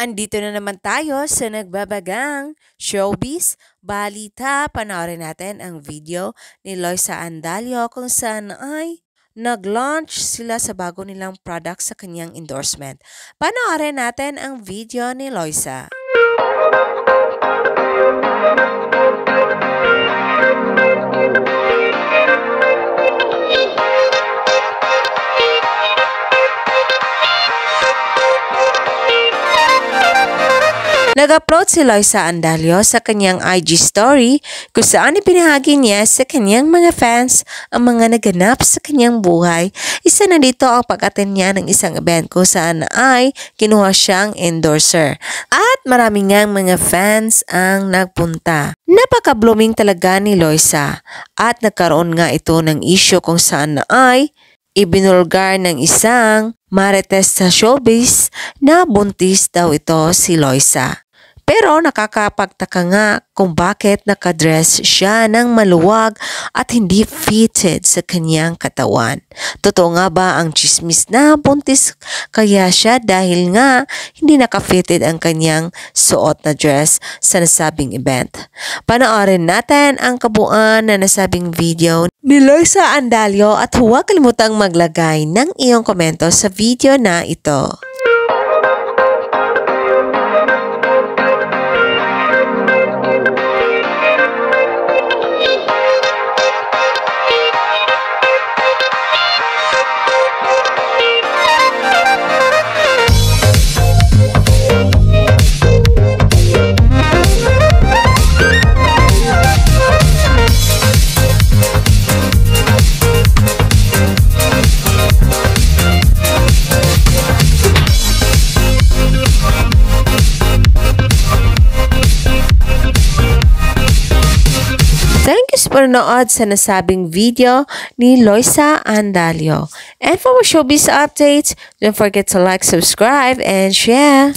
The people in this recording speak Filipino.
Andito na naman tayo sa nagbabagang showbiz balita. Panoorin natin ang video ni Loisa Andalio kung saan ay nag-launch sila sa bago nilang product sa kanyang endorsement. Panoorin natin ang video ni Loisa. Nag-upload si Loisa Andalio sa kanyang IG story kung saan ipinahagi niya sa kanyang mga fans ang mga naganap sa kanyang buhay. Isa na dito ang pag-attend niya ng isang event kung saan ay kinuha siyang endorser. At marami ngang mga fans ang nagpunta. Napaka-blooming talaga ni Loisa at nagkaroon nga ito ng issue kung saan ay ibinulgar ng isang marites sa showbiz na buntis daw ito si Loisa. Pero nakakapagtaka nga kung bakit nakadress siya ng maluwag at hindi fitted sa kanyang katawan. Totoo nga ba ang chismis na buntis kaya siya dahil nga hindi nakafitted ang kanyang suot na dress sa nasabing event? Panoorin natin ang kabuuan na nasabing video ni Loisa Andalio at huwag kalimutang maglagay ng iyong komento sa video na ito. Thank you sa panonood sa nasabing video ni Loisa Andalio. And for more showbiz updates, don't forget to like, subscribe, and share.